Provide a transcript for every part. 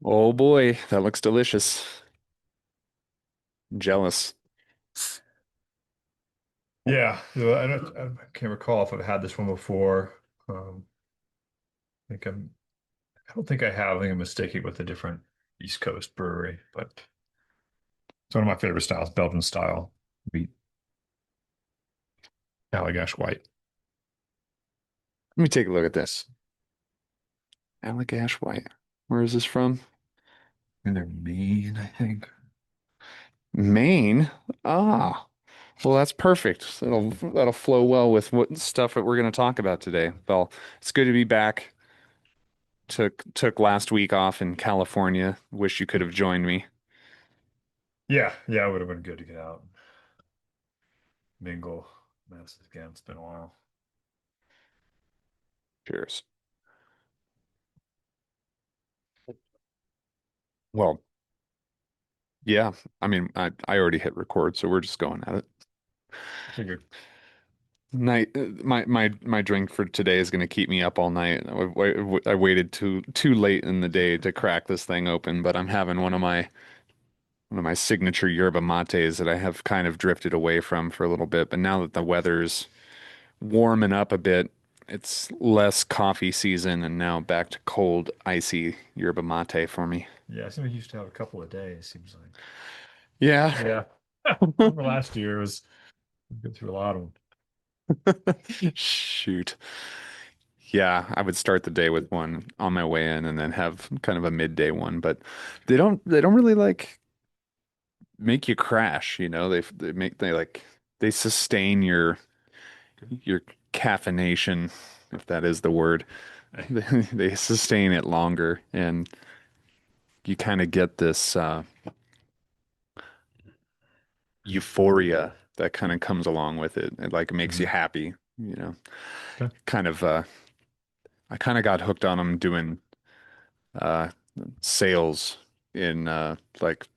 Oh boy, that looks delicious. Jealous. Yeah, I can't recall if I've had this one before. Um, I think I don't think I have. I think I'm mistaken with a different East Coast brewery, but it's one of my favorite styles, Belgian style wheat, Allagash white. Let me take a look at this. Allagash White. Where is this from? And they're mean, I think. Maine. Ah, well, that's perfect. That'll flow well with what stuff that we're going to talk about today. Well, it's good to be back. Took last week off in California. Wish you could have joined me. Yeah, it would have been good to get out and mingle. This again, it's been a while. Cheers. Well, yeah. I mean, I already hit record, so we're just going at it. Figured. Night, my drink for today is going to keep me up all night. I waited too late in the day to crack this thing open, but I'm having one of my signature yerba mates that I have kind of drifted away from for a little bit. But now that the weather's warming up a bit, it's less coffee season, and now back to cold, icy yerba mate for me. Yeah, I seem like you used to have a couple of days, seems like. Yeah. Yeah. Remember last year was good through a lot of them. Shoot. Yeah, I would start the day with one on my way in and then have kind of a midday one, but they don't really like make you crash, you know. They sustain your caffeination, if that is the word. They sustain it longer and you kind of get this euphoria that kind of comes along with it. It like makes you Mhm. happy, you know. Okay. Kind of I kind of got hooked on them doing uh sales in like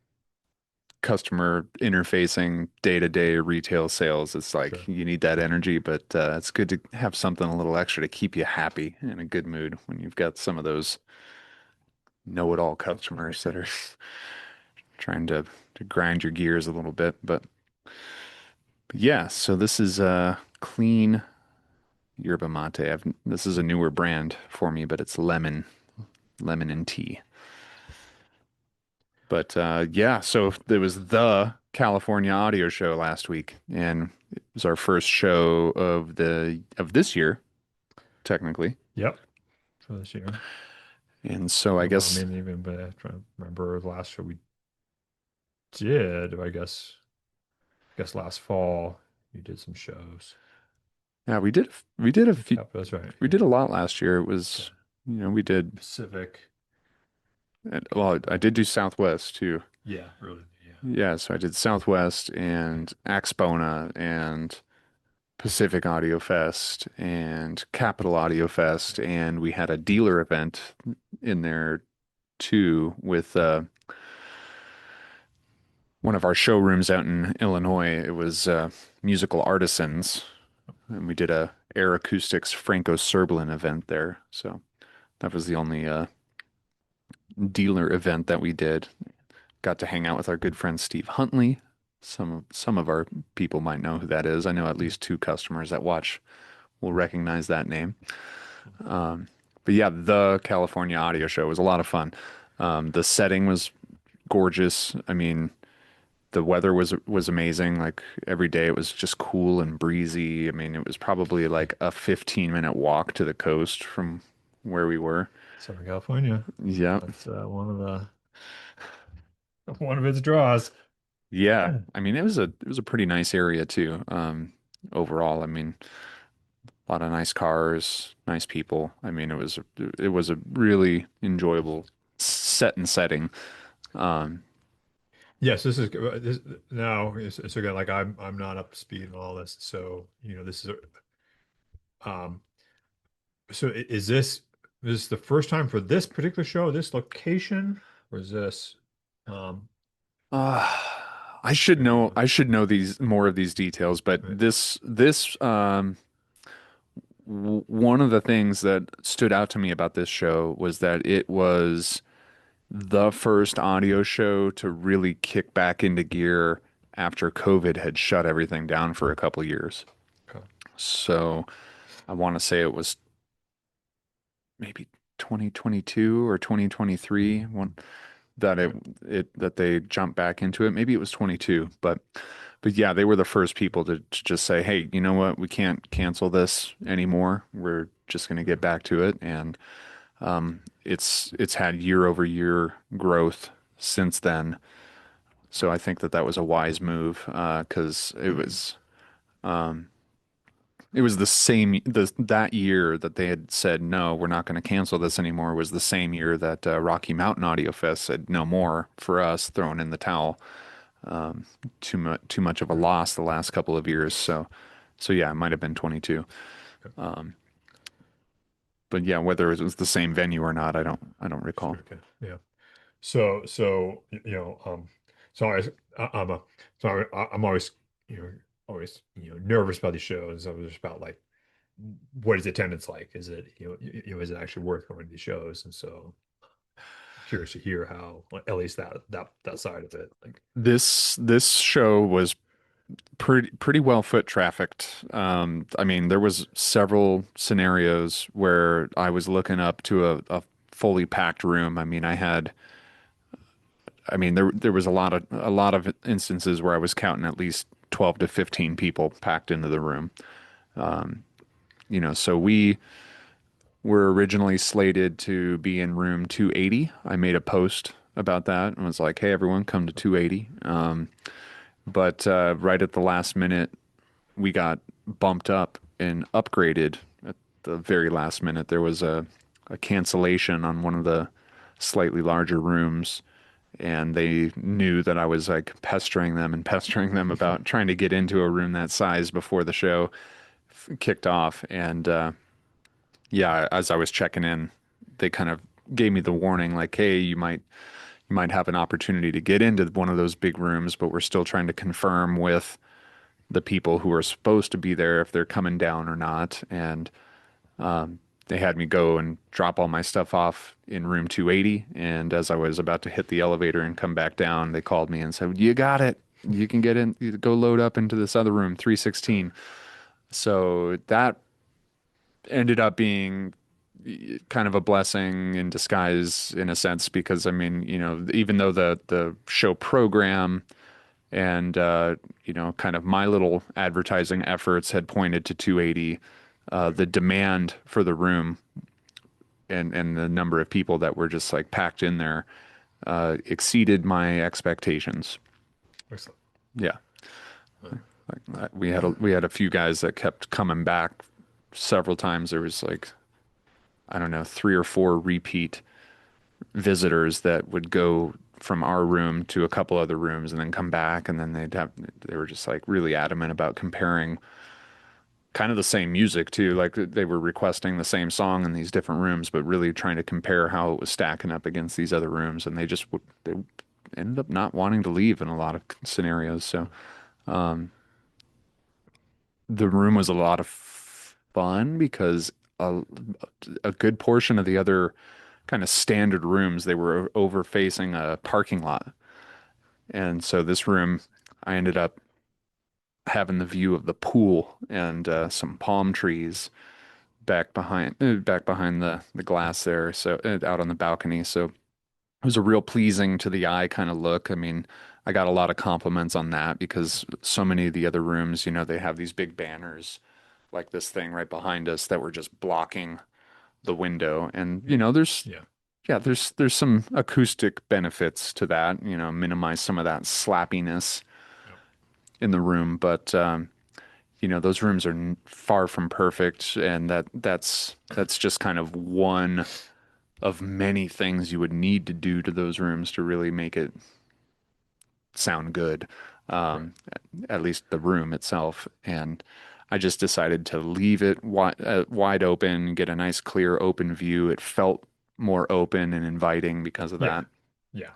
customer interfacing day-to-day retail sales. It's like Sure. you need that energy, but it's good to have something a little extra to keep you happy in a good mood when you've got some of those know-it-all customers that are trying to grind your gears a little bit. But yeah, so this is clean yerba mate. This is a newer brand for me, but it's lemon and tea. But yeah, so there was the California Audio Show last week, and it was our first show of this year, technically. Yep. For this year. And so I Well, I guess, mean, even but I'm trying to remember the last show we did. I guess last fall we did some shows. yeah, we did a few, Yep, that's right. we Yeah. did a lot last year. It Yeah. was, we did, Pacific. well, I did do Southwest too. Yeah, really. Yeah. Yeah, so I did Southwest and Axpona and Pacific Audio Fest and Capital Audio Fest, and we had a dealer event in there too with one of our showrooms out in Illinois. It was Musical Artisans, and we did a Air Acoustics Franco Serblin event there. So that was the only dealer event that we did. Got to hang out with our good friend Steve Huntley. Some of our people might know who that is. I know at least two customers that watch will recognize that name. Um, but yeah, the California Audio Show was a lot of fun. The setting was gorgeous. I mean, the weather was amazing. Like every day it was just cool and breezy. I mean, it was probably like a 15-minute walk to the coast from where we were. Southern California. Yeah. That's one of its draws. Yeah. Yeah. I mean, it was a pretty nice area too. Overall, I mean, a lot of nice cars, nice people. I mean, it was a really enjoyable set and setting. Um, Yes, this now. It's again like I'm not up to speed on all this. So this is um. So is this the first time for this particular show, this location, or is this um? uh, I should know these more of these details, but Right. this one of the things that stood out to me about this show was that it was the first audio show to really kick back into gear after COVID had shut everything down for a couple years. Okay. So I want to say it was maybe 2022 or 2023 one that Okay. that they jumped back into it. Maybe it was 22, but yeah, they were the first people to just say, "Hey, you know what? We can't cancel this anymore. We're just going to get back to it." And it's had year over year growth since then. So I think that that was a wise move because it was the same that year that they had said no, we're not going to cancel this anymore. Was the same year that Rocky Mountain Audio Fest said no more for us, throwing in the towel. Too much of a loss the last couple of years. So yeah, it might have been 22. Okay. But yeah, whether it was the same venue or not, I don't recall. Sure. Okay. Yeah. So I'm a, I'm always, nervous about these shows. I'm just about like, what is attendance like? Is it, is it actually worth going to these shows? And so curious to hear how, like, at least that side of it. Like, This show was pretty well foot trafficked. I mean, there was several scenarios where I was looking up to a fully packed room. I mean, there was a lot of instances where I was counting at least 12 to 15 people packed into the room. So we were originally slated to be in room 280. I made a post about that and was like, "Hey, everyone, come to 280." But right at the last minute, we got bumped up and upgraded at the very last minute. There was a cancellation on one of the slightly larger rooms, and they knew that I was like pestering them about trying to get into a room that size before the show kicked off. And yeah, as I was checking in, they kind of gave me the warning, like, "Hey, you might have an opportunity to get into one of those big rooms, but we're still trying to confirm with the people who are supposed to be there if they're coming down or not." And they had me go and drop all my stuff off in room 280. And as I was about to hit the elevator and come back down, they called me and said, "You got it. You can get in, you go load up into this other room, 316." So that ended up being kind of a blessing in disguise in a sense because I mean, even though the show program and kind of my little advertising efforts had pointed to 280, the demand for the room and the number of people that were just like packed in there exceeded my expectations. excellent. Yeah. Uh, Like, we had a few guys that kept coming back several times. There was like, I don't know, three or four repeat visitors that would go from our room to a couple other rooms and then come back, and then they were just like really adamant about comparing kind of the same music too. Like they were requesting the same song in these different rooms, but really trying to compare how it was stacking up against these other rooms. And they ended up not wanting to leave in a lot of scenarios. So the room was a lot of fun because a good portion of the other kind of standard rooms, they were over facing a parking lot. And so this room, I ended up having the view of the pool and some palm trees back behind the glass there, so out on the balcony. So it was a real pleasing to the eye kind of look. I mean, I got a lot of compliments on that because so many of the other rooms, they have these big banners like this thing right behind us that were just blocking the window. And yeah. there's some acoustic benefits to that, minimize some of that slappiness Yeah. in the room, but those rooms are far from perfect, and that's just kind of one of many things you would need to do to those rooms to really make it sound good. Right. Um, at least the room itself. And I just decided to leave it wide open, get a nice clear open view. It felt more open and inviting because of Yeah. that. Yeah.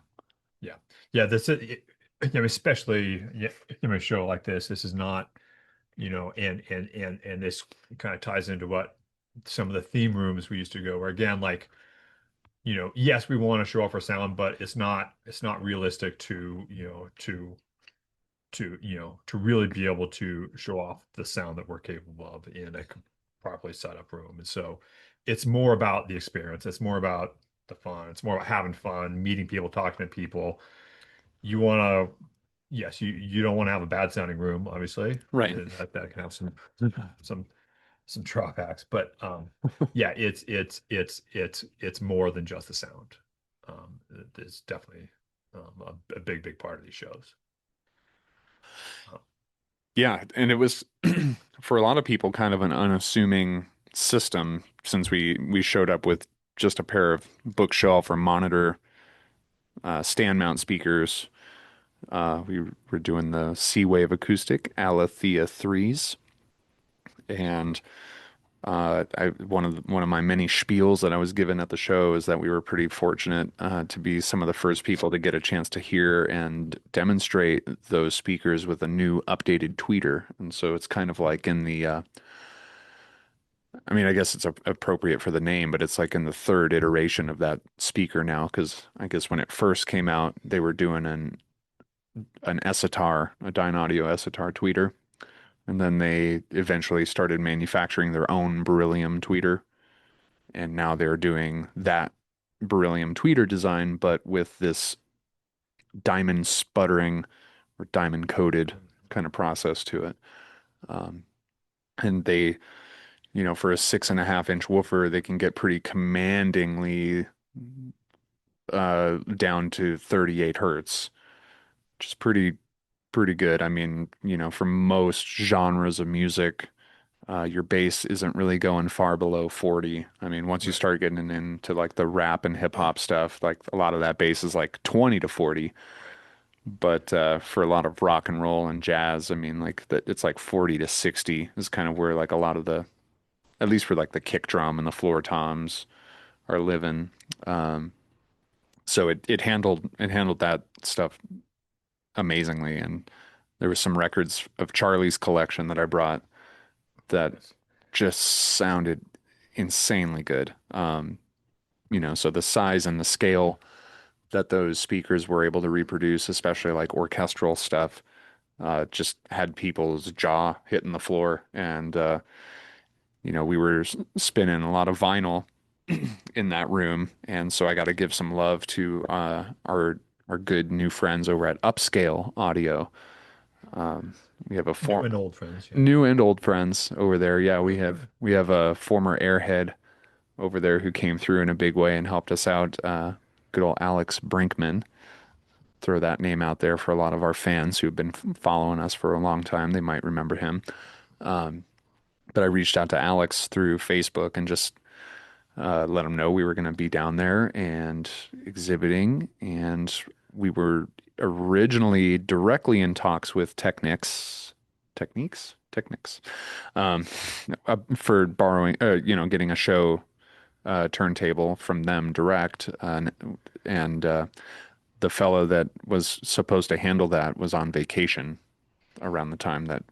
Yeah. Yeah. That's it. Especially, yeah, a show like this. This is not, and this kind of ties into what some of the theme rooms we used to go, where again, like, yes, we want to show off our sound, but it's not realistic to, to really be able to show off the sound that we're capable of in a properly set up room. And so it's more about the experience. It's more about the fun. It's more about having fun, meeting people, talking to people. You want to, yes, you don't want to have a bad sounding room, obviously. Right. That can have some some drawbacks, but yeah, it's more than just the sound. It's definitely a big part of these shows. Uh, Yeah, and it was for a lot of people kind of an unassuming system since we showed up with just a pair of bookshelf or monitor stand mount speakers. We were doing the Seawave Acoustic Aletheia IIIs, and one of my many spiels that I was given at the show is that we were pretty fortunate to be some of the first people to get a chance to hear and demonstrate those speakers with a new updated tweeter. And so it's kind of like in the I mean, I guess it's appropriate for the name, but it's like in the third iteration of that speaker now, because I guess when it first came out, they were doing an Esitar, a Dynaudio Esitar tweeter, and then they eventually started manufacturing their own beryllium tweeter, and now they're doing that beryllium tweeter design, but with this diamond sputtering or diamond coated kind of process to it. Um, and they, for a 6.5 inch woofer, they can get pretty commandingly down to 38 hertz, which is pretty good. I mean, for most genres of music, your bass isn't really going far below 40. I mean, once you right, start getting into like the rap and hip hop stuff, like a lot of that bass is like 20 to 40. But for a lot of rock and roll and jazz, I mean, like that it's like 40 to 60 is kind of where like a lot of at least for like the kick drum and the floor toms are living. Um, so it handled that stuff amazingly, and there was some records of Charlie's collection that I brought that yes. just sounded insanely good. So the size and the scale that those speakers were able to reproduce, especially like orchestral stuff, just had people's jaw hitting the floor. And we were spinning a lot of vinyl in that room, and so I got to give some love to our good new friends over at Upscale Audio. Um, we have a New form and old friends, yeah. new and old friends over there. Yeah, we have Good. we have a former airhead over there who came through in a big way and helped us out. Good old Alex Brinkman. Throw that name out there for a lot of our fans who've been following us for a long time. They might remember him. Um, but I reached out to Alex through Facebook and just let him know we were going to be down there and exhibiting. And we were originally directly in talks with Technics, um, for borrowing, getting a show turntable from them direct. And the fellow that was supposed to handle that was on vacation around the time that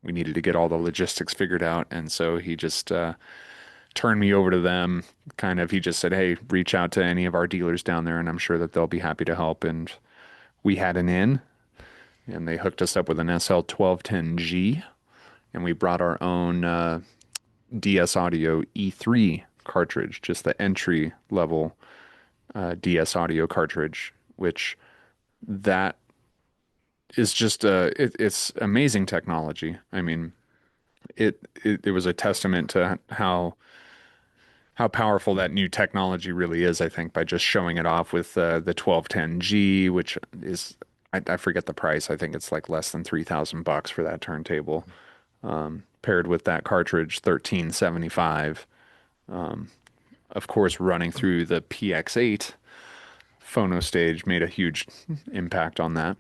we needed to get all the logistics figured out. And so he just turned me over to them. Kind of, he just said, "Hey, reach out to any of our dealers down there, and I'm sure that they'll be happy to help." And we had an in, and they hooked us up with an SL1210G, and we brought our own DS Audio E3 cartridge, just the entry level DS Audio cartridge, which that is just it's amazing technology. I mean, it was a testament to how powerful that new technology really is, I think, by just showing it off with the 1210G, which is, I forget the price. I think it's like less than $3,000 for that turntable. Paired with that cartridge, 1375. Of course, running through the PX-8 Phono stage made a huge impact on that.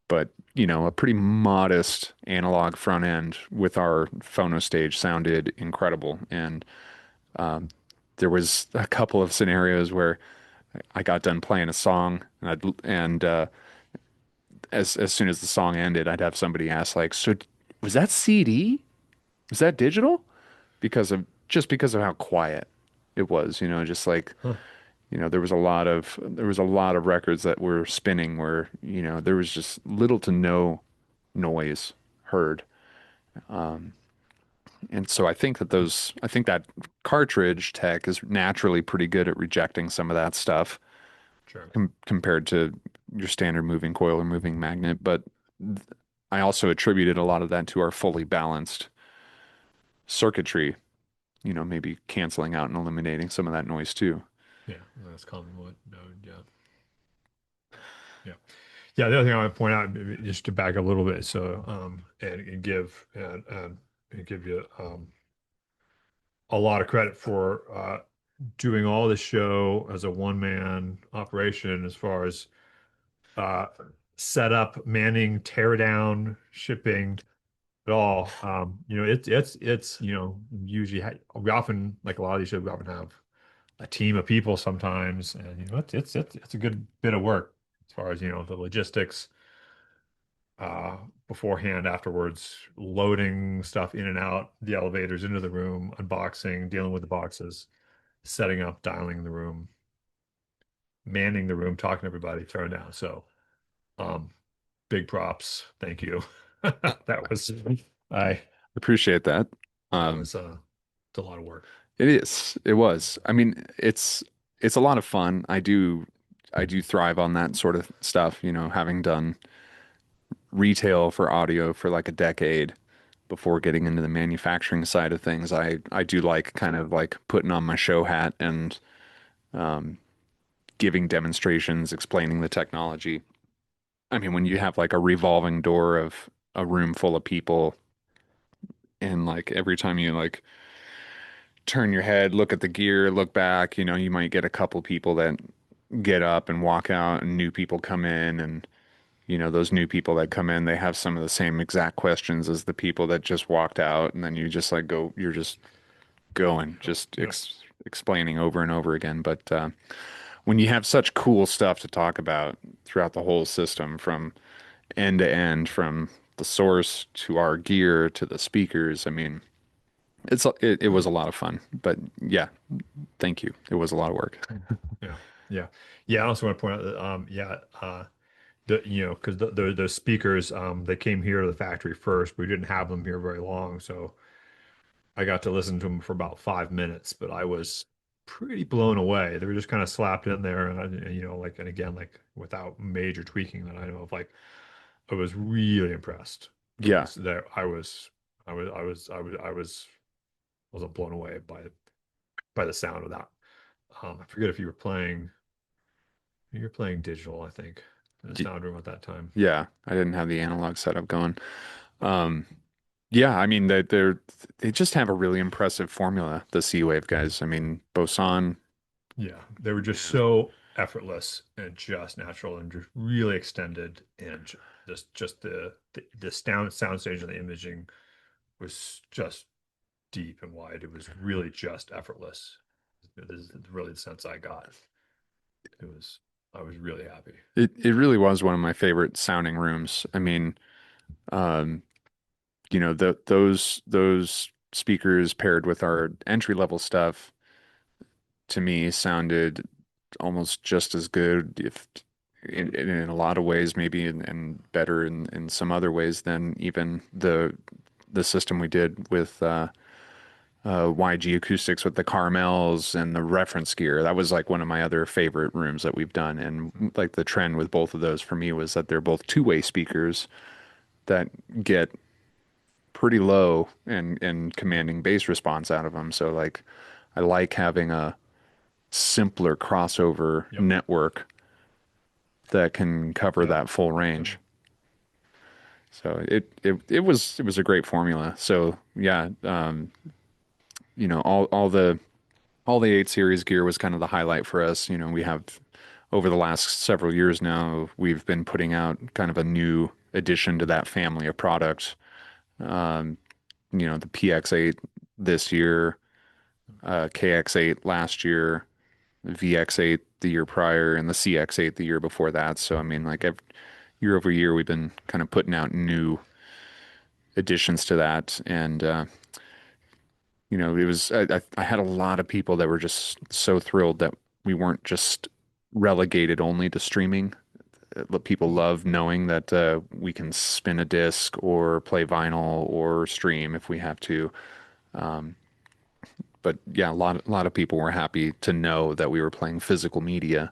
But, a pretty modest analog front end with our Phono stage sounded incredible. And there was a couple of scenarios where I got done playing a song, and as soon as the song ended, I'd have somebody ask like, "So was that CD? Was that digital?" because of how quiet it was, just like, Huh. there was a lot of records that were spinning where, there was just little to no noise heard. And so I think that cartridge tech is naturally pretty good at rejecting some of that stuff Sure. compared to your standard moving coil or moving magnet. But I also attributed a lot of that to our fully balanced circuitry, maybe canceling out and eliminating some of that noise too. Yeah, that's common wood node. Yeah, yeah, yeah. The other thing I would point out, just to back up a little bit, so and give you a lot of credit for doing all the show as a one man operation, as far as uh, setup, manning, tear down, shipping, at all. It's usually we often, like a lot of these shows, we often have a team of people sometimes, and it's a good bit of work as far as the logistics, uh beforehand, afterwards, loading stuff in and out the elevators into the room, unboxing, dealing with the boxes, setting up, dialing the room, manning the room, talking to everybody, tearing down. So um big props, thank you. That was I Appreciate that. that Um, was it's a lot of work. it is. It was. I mean, it's a lot of fun. I do thrive on that sort of stuff, having done retail for audio for like a decade before getting into the manufacturing side of things. I do like kind of like putting on my show hat and giving demonstrations, explaining the technology. I mean, when you have like a revolving door of a room full of people and like every time you like turn your head, look at the gear, look back, you might get a couple people that get up and walk out and new people come in and those new people that come in, they have some of the same exact questions as the people that just walked out and then you just like you're just going, just Yep. explaining over and over again. But when you have such cool stuff to talk about throughout the whole system from end to end, from the source to our gear to the speakers, I mean, it was a lot of fun. But yeah, thank you. It was a lot of work. Yeah, yeah, yeah. I also want to point out that because the speakers, they came here to the factory first. We didn't have them here very long, so I got to listen to them for about 5 minutes, but I was pretty blown away. They were just kind of slapped in there, and like, and again, like, without major tweaking that I know of. Like, I was really impressed. It Yeah. was that I wasn't blown away by the sound of that. I forget if you were playing digital, I think, in the Y- sound room at that time. Yeah. I didn't have the analog setup going. Um, yeah, I mean they just have a really impressive formula, the Seawave guys. I mean, Boson. Yeah, they were just Yeah. so effortless and just natural and just really extended, and just the sound stage and the imaging was just deep and wide. It was really just effortless. This is really the sense I got. It was I was really happy. It really was one of my favorite sounding rooms. I mean, um, those speakers paired with our entry level stuff to me sounded almost just as good, if in a lot of ways, maybe and better in some other ways than even the system we did with YG Acoustics with the Carmels and the reference gear. That was like one of my other favorite rooms that we've done. And like the trend with both of those for me was that they're both two-way speakers that get pretty low and commanding bass response out of them. So like I like having a simpler crossover Yep. network that can cover Yep. that full Definitely. range. So it was a great formula. So yeah, all the 8 series gear was kind of the highlight for us. We have over the last several years now, we've been putting out kind of a new addition to that family of products. Um, the PX-8 this year, KX-8 last year, VX-8 the year prior, and the CX-8 the year before that. So, I mean, like year over year, we've been kind of putting out new additions to that. And it was I had a lot of people that were just so thrilled that we weren't just relegated only to streaming. People love knowing that we can spin a disc or play vinyl or stream if we have to. Um, but yeah, a lot of people were happy to know that we were playing physical media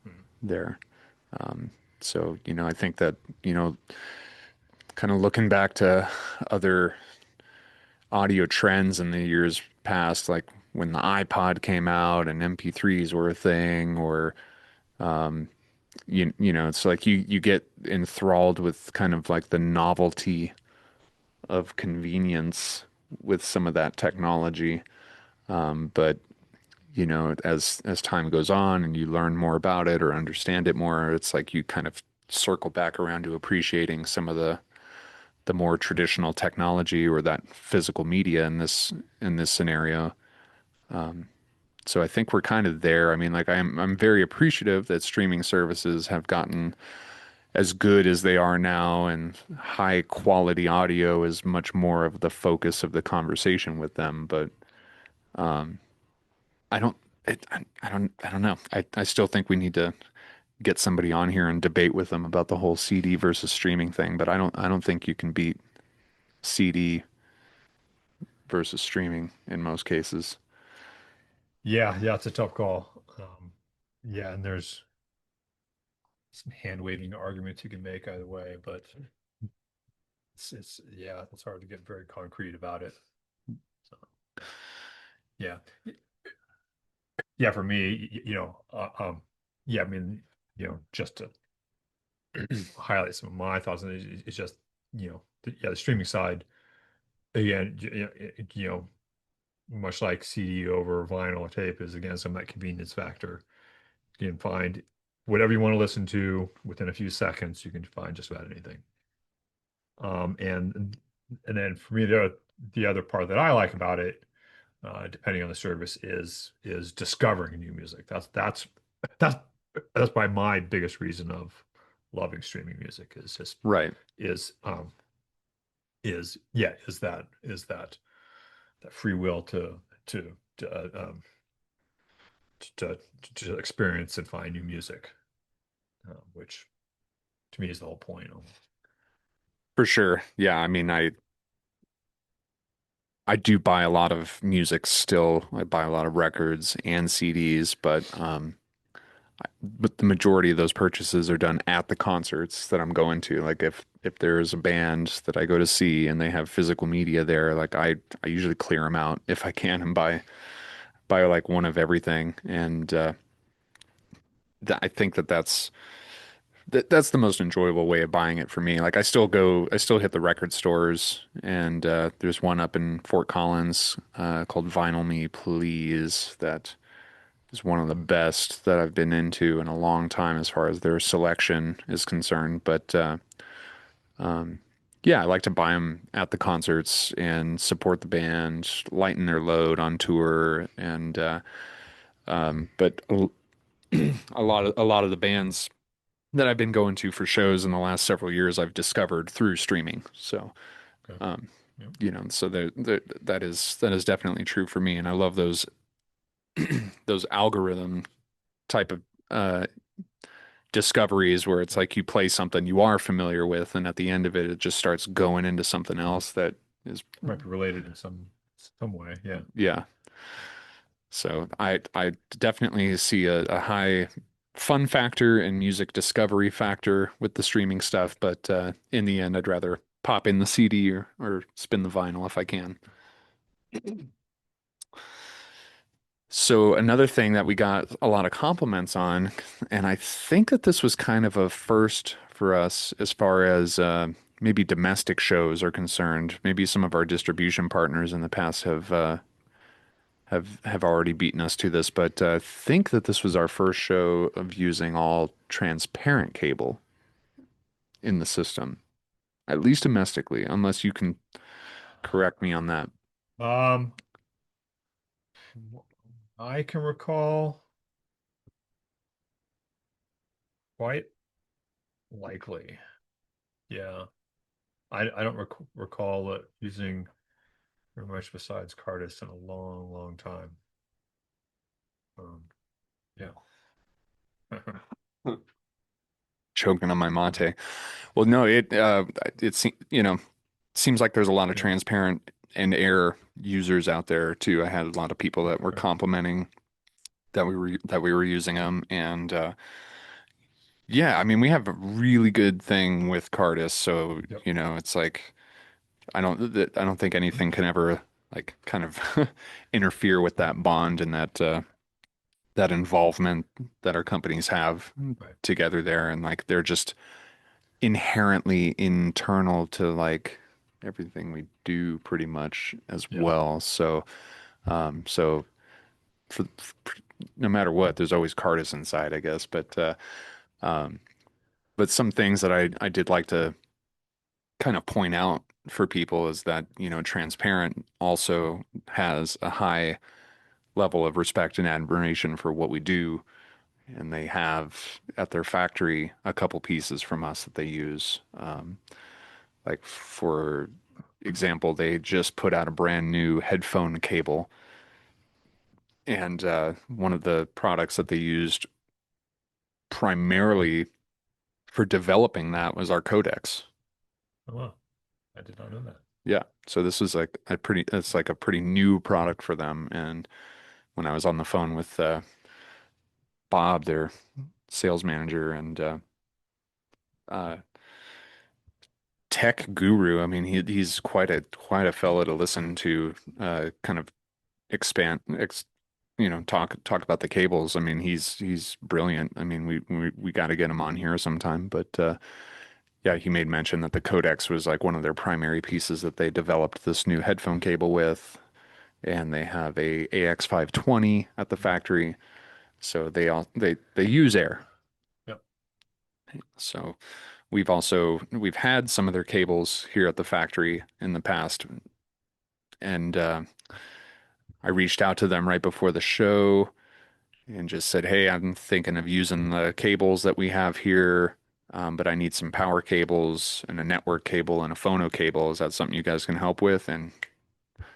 Mhm. there. Um, so, I think that, kind of looking back to other audio trends in the years past, like when the iPod came out and MP3s were a thing, or it's like you get enthralled with kind of like the novelty of convenience with some of that technology. But as time goes on and you learn more about it or understand it more, it's like you kind of circle back around to appreciating some of the more traditional technology or that physical media in this scenario. So I think we're kind of there. I mean, like I'm very appreciative that streaming services have gotten as good as they are now, and high quality audio is much more of the focus of the conversation with them. But I don't, I don't know. I still think we need to get somebody on here and debate with them about the whole CD versus streaming thing. But I don't think you can beat CD versus streaming in most cases. Yeah, yeah, it's a tough call. Yeah, and there's some hand waving arguments you can make either way, but it's yeah, it's hard to get very concrete about it. So yeah, yeah, for me, yeah, I mean, just to highlight some of my thoughts, and it's just yeah, the streaming side again, much like CD over vinyl or tape is again some of that convenience factor. You can find whatever you want to listen to within a few seconds. You can find just about anything. And then for me, the other part that I like about it, depending on the service, is discovering new music. That's that's by my biggest reason of loving streaming music is just Right. is yeah that free will to to experience and find new music, which to me is the whole point. For sure. Yeah, I mean, I do buy a lot of music still. I buy a lot of records and CDs, but the majority of those purchases are done at the concerts that I'm going to. Like if there's a band that I go to see and they have physical media there, like I usually clear them out if I can and buy like one of everything. And I think that's the most enjoyable way of buying it for me. Like I still hit the record stores, and there's one up in Fort Collins called Vinyl Me Please that is one of the best that I've been into in a long time as far as their selection is concerned. But yeah, I like to buy them at the concerts and support the band, lighten their load on tour, and but a lot of the bands that I've been going to for shows in the last several years, I've discovered through streaming. So, Okay. um, Yeah. so that is definitely true for me, and I love those algorithm type of uh, discoveries where it's like you play something you are familiar with, and at the end of it, it just starts going into something else that is, Might be related in some way. Yeah. yeah. So I definitely see a high fun factor and music discovery factor with the streaming stuff, but in the end, I'd rather pop in the CD or spin the vinyl if I can. So another thing that we got a lot of compliments on, and I think that this was kind of a first for us as far as maybe domestic shows are concerned. Maybe some of our distribution partners in the past have already beaten us to this, but I think that this was our first show of using all transparent cable in the system, at least domestically, unless you can correct me on that. Um, I can recall quite likely. Yeah. I don't recall it using. very much besides Cardis in a long, long time. Yeah. Choking on my mate. Well, no, seems like there's a lot of Yeah. transparent and air users out there too. I had a lot of people that were Okay. complimenting that we were using them, and yeah, I mean we have a really good thing with Cardis, so Yep. it's like I don't think anything can ever like kind of interfere with that bond and that involvement that our companies have Right. together there, and like they're just inherently internal to like everything we do pretty much as Yeah. well. So for no matter what, there's always Cardis inside, I guess. Um, but some things that I did like to kind of point out for people is that, Transparent also has a high level of respect and admiration for what we do. And they have at their factory a couple pieces from us that they use. Like for example, they just put out a brand new headphone cable, and one of the products that they used primarily for developing that was our codecs. Oh, wow. I did not know that. Yeah, so this is like it's like a pretty new product for them. And when I was on the phone with Bob, their sales manager and uh, tech guru, I mean, he's quite a fellow to listen to, kind of expand ex, talk about the cables. I mean, he's brilliant. I mean, we got to get him on here sometime. But yeah, he made mention that the codecs was like one of their primary pieces that they developed this new headphone cable with, and they have a AX520 at the factory. So they use air. Yep. So we've had some of their cables here at the factory in the past, and I reached out to them right before the show and just said, "Hey, I'm thinking of using the cables that we have here, but I need some power cables and a network cable and a phono cable. Is that something you guys can help with?" And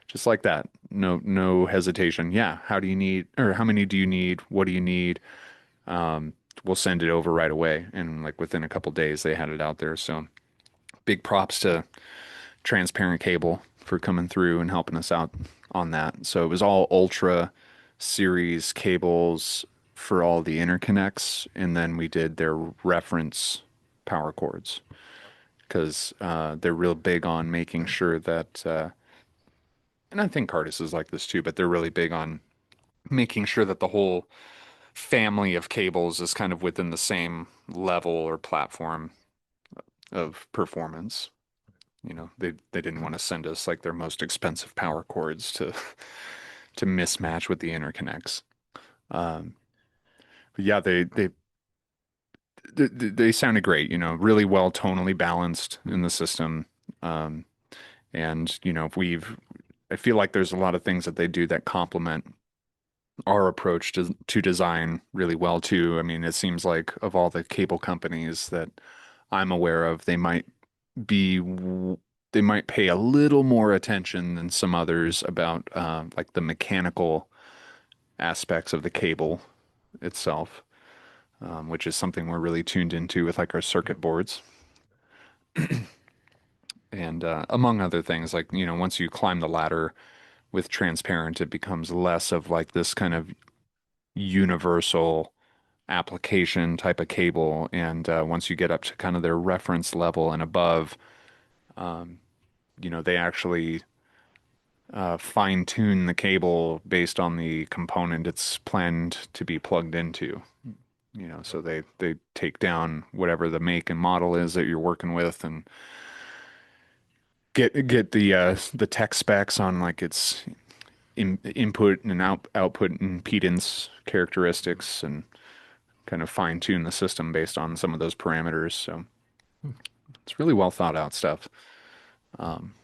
just like that, no hesitation. Yeah, how do you need, or how many do you need? What do you need? Um, we'll send it over right away. And like within a couple days, they had it out there. So big props to Transparent Cable for coming through and helping us out on that. So it was all Ultra series cables for all the interconnects, and then we did their reference power cords because they're real big on making sure that, and I think Cardis is like this too, but they're really big on making sure that the whole family of cables is kind of within the same level or platform of performance. They didn't want to send us like their most expensive power cords to mismatch with the interconnects. Um, but yeah, they sounded great. Really well tonally balanced in the system. Um, and I feel like there's a lot of things that they do that complement our approach to design really well too. I mean, it seems like of all the cable companies that I'm aware of, be they might pay a little more attention than some others about like the mechanical aspects of the cable itself, which is something we're really tuned into with like our Yep. circuit boards and among other things. Like, once you climb the ladder with transparent, it becomes less of like this kind of universal application type of cable. And once you get up to kind of their reference level and above, um, they actually fine tune the cable based on the component it's planned to be plugged into. Yep. So they take down whatever the make and model is that you're working with and get the tech specs on like its input and output impedance characteristics and kind of fine tune the system based on some of those parameters. So Hmm. it's really well thought out stuff. Um,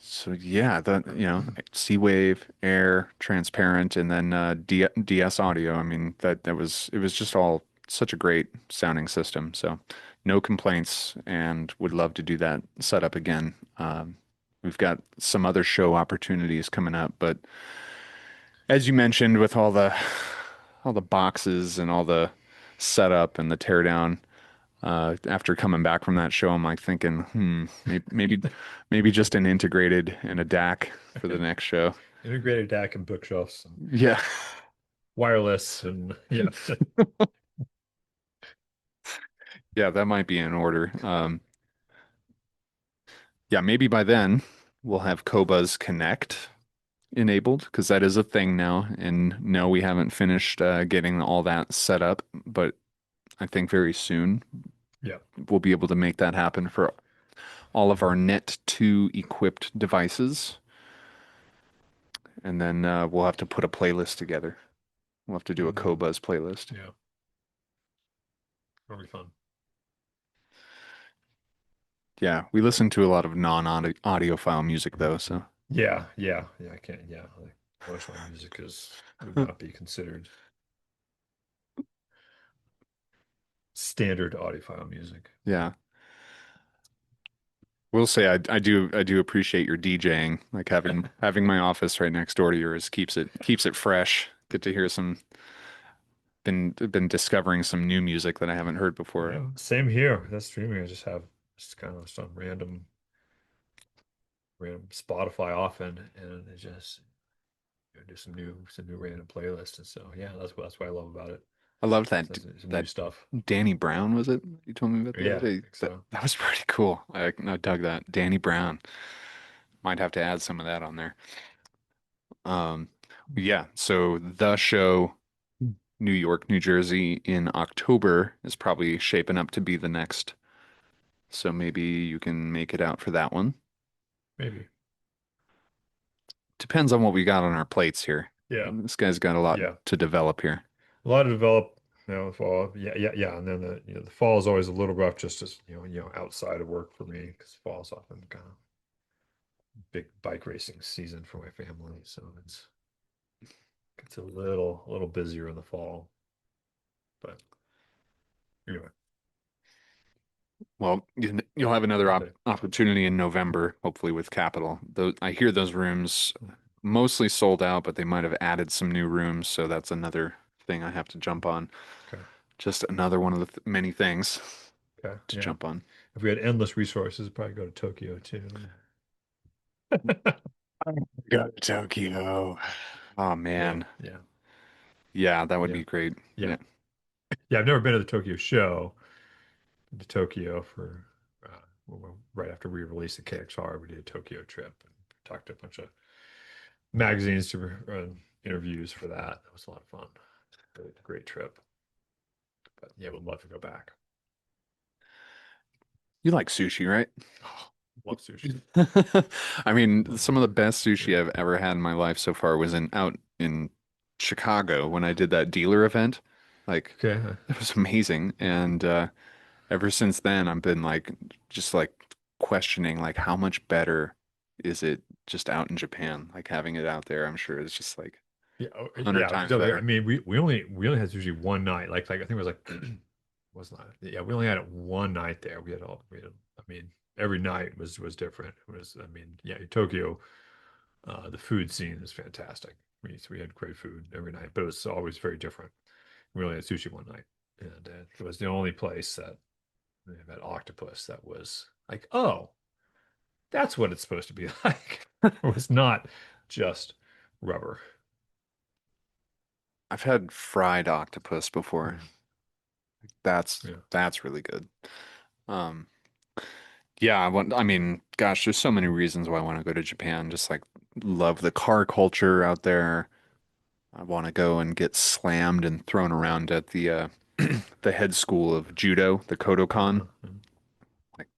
So yeah, Seawave, Air, Transparent, and then DS Audio. I mean it was just all such a great sounding system. So no complaints, and would love to do that setup again. we've got some other show opportunities coming up, but as you mentioned, with all the boxes and all the setup and the teardown, after coming back from that show, I'm like thinking, maybe just an integrated and a DAC for the next show. Integrated DAC and bookshelves and Yeah, wireless and yeah. yeah, that might be in order. Yeah, maybe by then we'll have Cobuzz Connect enabled because that is a thing now. And no, we haven't finished getting all that set up, but I think very soon Yeah. we'll be able to make that happen for all of our Net 2 equipped devices. And then we'll have to put a playlist together. We'll have to do a Hmm. Cobuzz playlist. Yeah. That'll be fun. Yeah, we listen to a lot of non-audiophile music though, so Yeah, yeah, yeah. I can't. Yeah, like most of my music is would not be considered standard audiophile music. yeah. We'll say I do appreciate your DJing. Like having my office right next door to yours keeps it fresh. Get to hear some been discovering some new music that I haven't heard before. Yeah, same here. That's streaming. I just have just kind of some random Spotify often, and it just do some new random playlists. And so yeah, that's what I love about it. I loved So some new that stuff. Danny Brown was it you told me about the other Yeah, I day? think so. That was pretty cool. I dug that. Danny Brown. Might have to add some of that on there. Um, yeah, so the show New York, New Jersey in October is probably shaping up to be the next. So maybe you can make it out for that one. Maybe. Depends on what we got on our plates here. Yeah, This guy's got a lot yeah. to develop here. A lot to develop. The fall. Yeah, yeah, yeah. And then the fall is always a little rough, just as outside of work for me, because fall is often kind of big bike racing season for my family. So it's a little busier in the fall. But anyway, Well, you'll have another okay. opportunity in November, hopefully with Capital. I hear those rooms mostly sold out, but they might have added some new rooms, so that's another thing I have to jump on. Okay. Just another one of the th many things Okay. to Yeah. jump on. If we had endless resources, I'd probably go to Tokyo too. Go to Tokyo. Oh Yeah. man. Yeah. Yeah, that would Yeah. be great. Yeah. Yeah. Yeah. I've never been to the Tokyo show. Been to Tokyo for right after we released the KXR, we did a Tokyo trip and talked to a bunch of magazines to run interviews for that. That was a lot of fun. Great, great trip. But yeah, would love to go back. You like sushi, right? Oh, love sushi. I mean, Love some of the best yeah. sushi I've ever had in my life so far was in out in Chicago when I did that dealer event. Like, Okay. it was amazing. And ever since then, I've been like, just like questioning, like, how much better is it just out in Japan? Like having it out there, I'm sure it's just like Yeah. 100 Yeah. times So, I better. mean, we only had sushi one night. Like I think it was like was not. Yeah, we only had it one night there. I mean, every night was different. It was, I mean, yeah, Tokyo, the food scene is fantastic. We had great food every night, but it was always very different. We only had sushi one night, and it was the only place that they had octopus that was like, oh, that's what it's supposed to be like. It was not just rubber. I've had fried octopus before. Mm, yeah, That's really good. Um, yeah, I mean, gosh, there's so many reasons why I want to go to Japan. Just like love the car culture out there. I want to go and get slammed and thrown around at the the head school of judo, the Kodokan. uh-huh. Like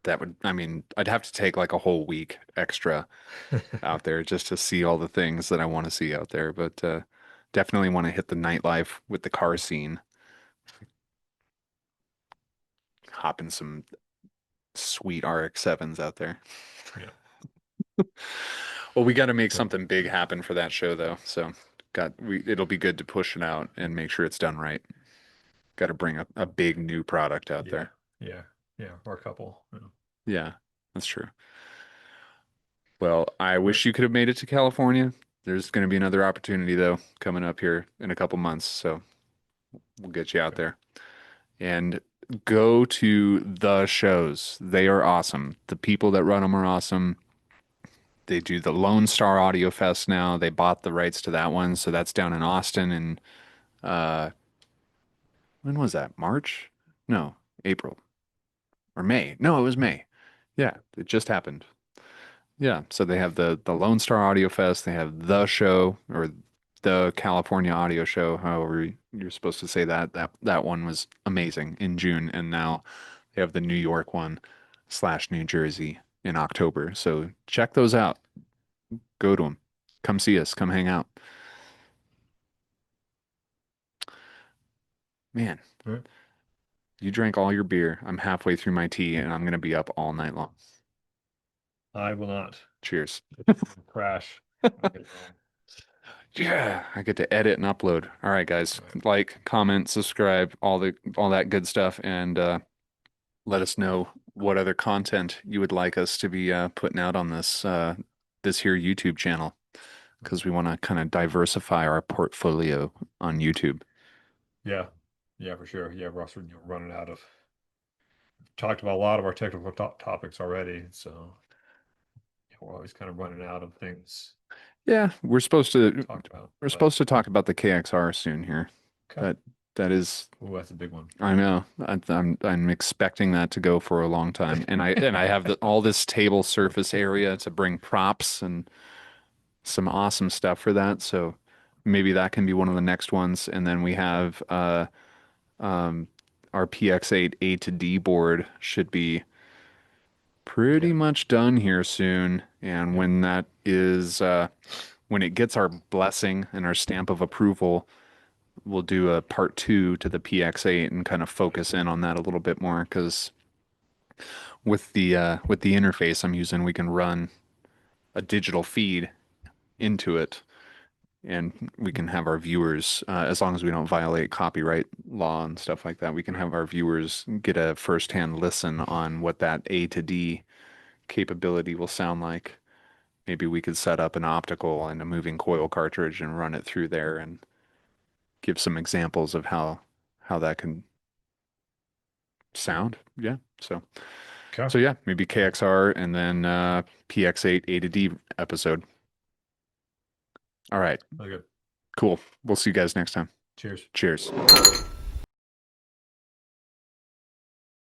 that would, I mean, I'd have to take like a whole week extra out there just to see all the things that I want to see out there. But definitely want to hit the nightlife with the car scene, hop in some sweet RX-7s out there. Yeah, Well, we got to make yeah, something big happen for that show though. So it'll be good to push it out and make sure it's done right. Got to bring a big new product out yeah, there. yeah, yeah, or a couple. Yeah. Yeah, that's true. Well, I Right. wish you could have made it to California. There's going to be another opportunity though coming up here in a couple months, so we'll get you out Okay. there. And go to the shows. They are awesome. The people that run them are awesome. They do the Lone Star Audio Fest now. They bought the rights to that one, so that's down in Austin. And uh, when was that? March? No, April or May. No, it was May. Yeah, it just happened. Yeah, so they have the Lone Star Audio Fest. They have the show or the California Audio Show, however you're supposed to say that. That one was amazing in June, and now they have the New York one slash New Jersey in October. So check those out. Go to them. Come see us. Come hang out. Man, All right. you drank all your beer. I'm halfway through my tea, and I'm gonna be up all night long. I will not Cheers. crash. I get home. Yeah, I get to edit and upload. All right, guys. All right. Like, comment, subscribe, all that good stuff, and let us know what other content you would like us to be putting out on this here YouTube channel because we want to kind of diversify our portfolio on YouTube. Yeah. Yeah, for sure. Yeah, Ross, we're running out of talked about a lot of our technical topics already, so yeah, we're always kind of running out of things Yeah, to talk about. we're But supposed to talk about the KXR soon here. okay. That that is Oh, that's a big one. I know. I'm expecting that to go for a long time, and I have all this table surface area to bring props and some awesome stuff for that. So maybe that can be one of the next ones. And then we have um, our PX-8 A to D board should be Yeah. pretty much done here soon. And Yep. when that is, when it gets our blessing and our stamp of approval, we'll do a part two to the PX-8 and kind of focus in on that a little bit more because with the interface I'm using, we can run a digital feed into it and we can have our viewers, as long as we don't violate copyright law and stuff like that, we can Right. have our viewers get a firsthand listen on what that A to D capability will sound like. Maybe we could set up an optical and a moving coil cartridge and run it through there and give some examples of how that can sound. Yeah. Okay. So yeah, maybe KXR and then PX8 A to D episode. All right. Okay. Cool. We'll see you guys next time. Cheers. Cheers.